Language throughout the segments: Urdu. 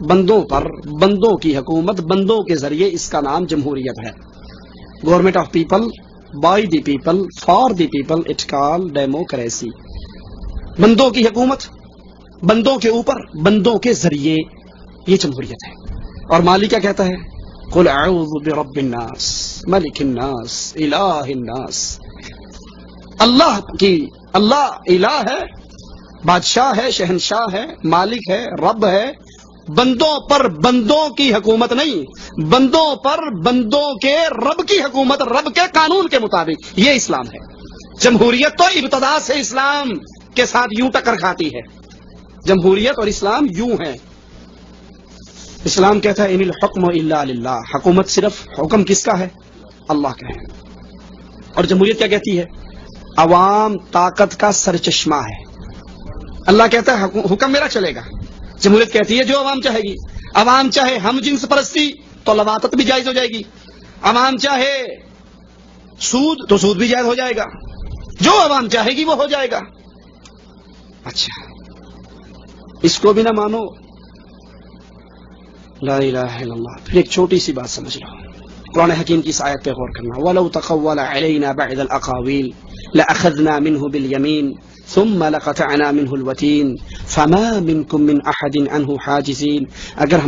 بندوں پر بندوں کی حکومت بندوں کے ذریعے، اس کا نام جمہوریت ہے. Government of people by the people for the people it call democracy. بندوں کی حکومت بندوں کے اوپر بندوں کے ذریعے، یہ جمہوریت ہے. اور مالک کیا کہتا ہے؟ قل اعوذ برب الناس ملک الناس الہ الناس. اللہ الہ ہے، بادشاہ ہے، شہنشاہ ہے، مالک ہے، رب ہے. بندوں پر بندوں کی حکومت نہیں، بندوں پر بندوں کے رب کی حکومت، رب کے قانون کے مطابق. یہ اسلام ہے. جمہوریت تو ابتدا سے اسلام کے ساتھ یوں ٹکر کھاتی ہے. جمہوریت اور اسلام یوں ہے. اسلام کہتا ہے ان الحکم الا للہ، حکومت صرف حکم کس کا ہے؟ اللہ کا ہے. اور جمہوریت کیا کہتی ہے؟ عوام طاقت کا سرچشمہ ہے. اللہ کہتا ہے حکم میرا چلے گا. جمہوریت کہتی ہے جو عوام چاہے گی. عوام چاہے ہم جنس پرستی تو لواطت بھی جائز ہو جائے گی. عوام چاہے سود تو سود بھی جائز ہو جائے گا. جو عوام چاہے گی وہ ہو جائے گا. اچھا اس کو بھی نہ مانو، لا الہ الا اللہ. پھر ایک چھوٹی سی بات سمجھ لو، قرآن حکیم کی اس آیت پہ غور کرنا. وَلَوْ تَقَوَّلَ عَلَيْنَا بَعْضَ الْأَقَاوِيلِ لَأَخَذْنَا مِنْهُ بِالْيَمِينِ ثُمَّ لَقَطَعْنَا مِنْهُ الْوَتِينَ فَمَا مِنْكُمْ مِنْ أَحَدٍ عَنْهُ حَاجِزِينَ. اگر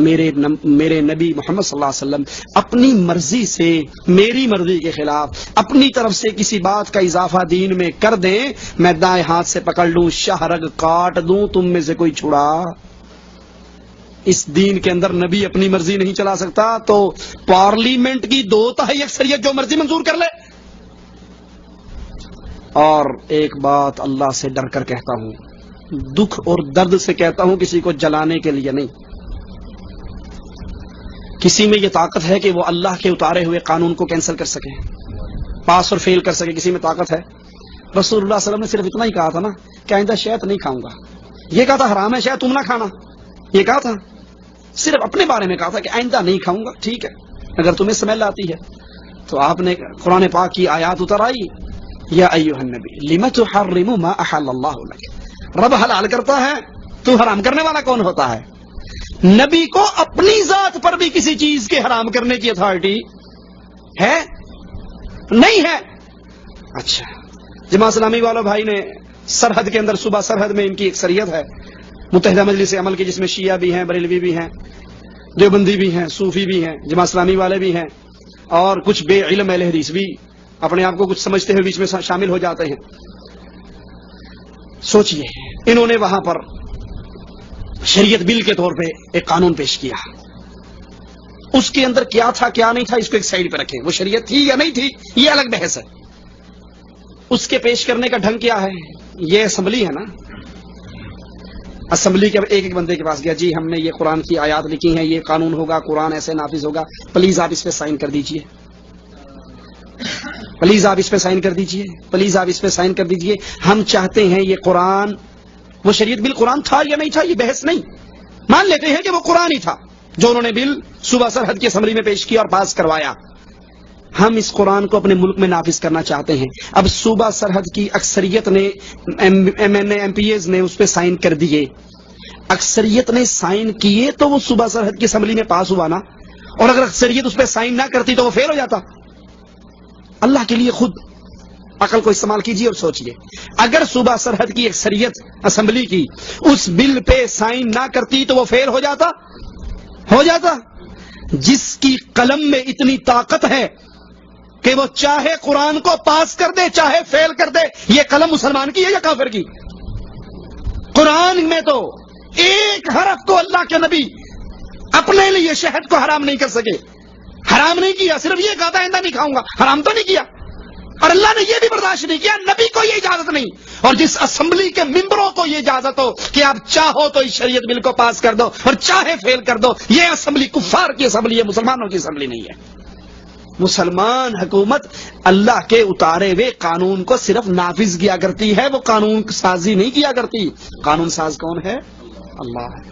میرے نبی محمد صلی اللہ علیہ وسلم اپنی مرضی سے، میری مرضی کے خلاف اپنی طرف سے کسی بات کا اضافہ دین میں کر دیں، میں دائیں ہاتھ سے پکڑ لوں، شہرگ کاٹ دوں، تم میں سے کوئی چھڑا. اس دین کے اندر نبی اپنی مرضی نہیں چلا سکتا تو پارلیمنٹ کی 2/3 اکثریت جو مرضی منظور کر لے. اور ایک بات اللہ سے ڈر کر کہتا ہوں، دکھ اور درد سے کہتا ہوں، کسی کو جلانے کے لیے نہیں. کسی میں یہ طاقت ہے کہ وہ اللہ کے اتارے ہوئے قانون کو کینسل کر سکے، پاس اور فیل کر سکے. کسی میں طاقت ہے؟ رسول اللہ صلی اللہ علیہ وسلم نے صرف اتنا ہی کہا تھا نا کہ آئندہ شہد نہیں کھاؤں گا. یہ کہا تھا حرام ہے شہد تم نہ کھانا، یہ کہا تھا. صرف اپنے بارے میں کہا تھا کہ آئندہ نہیں کھاؤں گا. ٹھیک ہے اگر تمہیں اسمیل آتی ہے تو آپ نے قرآن پاک کی آیات اتر آئی، یا ایھا النبی لم تحرم ما احل اللہ لک. رب حلال کرتا ہے، تو حرام کرنے والا کون ہوتا ہے؟ نبی کو اپنی ذات پر بھی کسی چیز کے حرام کرنے کی اتھارٹی ہے؟ نہیں ہے. اچھا جماعت اسلامی والوں بھائی نے سرحد کے اندر، صوبہ سرحد میں ان کی اکثریت ہے، متحدہ مجلس عمل کی، جس میں شیعہ بھی ہیں، بریلوی بھی ہیں، دیوبندی بھی ہیں، صوفی بھی ہیں، جماعت اسلامی والے بھی ہیں، اور کچھ بے علم اہل حدیث بھی اپنے آپ کو کچھ سمجھتے ہوئے بیچ میں شامل ہو جاتے ہیں. سوچئے انہوں نے وہاں پر شریعت بل کے طور پہ ایک قانون پیش کیا. اس کے اندر کیا تھا کیا نہیں تھا اس کو ایک سائیڈ پہ رکھیں، وہ شریعت تھی یا نہیں تھی یہ الگ بحث ہے. اس کے پیش کرنے کا ڈھنگ کیا ہے؟ یہ اسمبلی ہے نا، اسمبلی کے ایک ایک بندے کے پاس گیا، جی ہم نے یہ قرآن کی آیات لکھی ہیں، یہ قانون ہوگا، قرآن ایسے نافذ ہوگا، پلیز آپ اس پہ سائن کر دیجئے، پلیز آپ اس پہ سائن کر دیجئے، پلیز آپ اس پہ سائن کر دیجئے. ہم چاہتے ہیں یہ قرآن، وہ شریعت بل قرآن تھا یا نہیں تھا یہ بحث نہیں، مان لیتے ہیں کہ وہ قرآن ہی تھا جو انہوں نے بل صوبہ سرحد کی اسمبلی میں پیش کیا اور پاس کروایا. ہم اس قرآن کو اپنے ملک میں نافذ کرنا چاہتے ہیں. اب صوبہ سرحد کی اکثریت نے، M N A M P As نے اس پہ سائن کر دیے، اکثریت نے سائن کیے تو وہ صوبہ سرحد کی اسمبلی میں پاس ہوا نا. اور اگر اکثریت اس پہ سائن نہ کرتی تو وہ فیل ہو جاتا. اللہ کے لیے خود عقل کو استعمال کیجیے اور سوچئے، اگر صوبہ سرحد کی اکثریت اسمبلی کی اس بل پہ سائن نہ کرتی تو وہ فیل ہو جاتا. جس کی قلم میں اتنی طاقت ہے کہ وہ چاہے قرآن کو پاس کر دے چاہے فیل کر دے، یہ قلم مسلمان کی ہے یا کافر کی؟ قرآن میں تو ایک حرف کو اللہ کے نبی اپنے لیے شہد کو حرام نہیں کر سکے. حرام نہیں کیا، صرف یہ کہا تھا آئندہ نہیں کھاؤں گا، حرام تو نہیں کیا. اور اللہ نے یہ بھی برداشت نہیں کیا، نبی کو یہ اجازت نہیں. اور جس اسمبلی کے ممبروں کو یہ اجازت ہو کہ آپ چاہو تو اس شریعت بل کو پاس کر دو اور چاہے فیل کر دو، یہ اسمبلی کفار کی اسمبلی ہے، مسلمانوں کی اسمبلی نہیں ہے. مسلمان حکومت اللہ کے اتارے ہوئے قانون کو صرف نافذ کیا کرتی ہے، وہ قانون سازی نہیں کیا کرتی. قانون ساز کون ہے؟ اللہ ہے.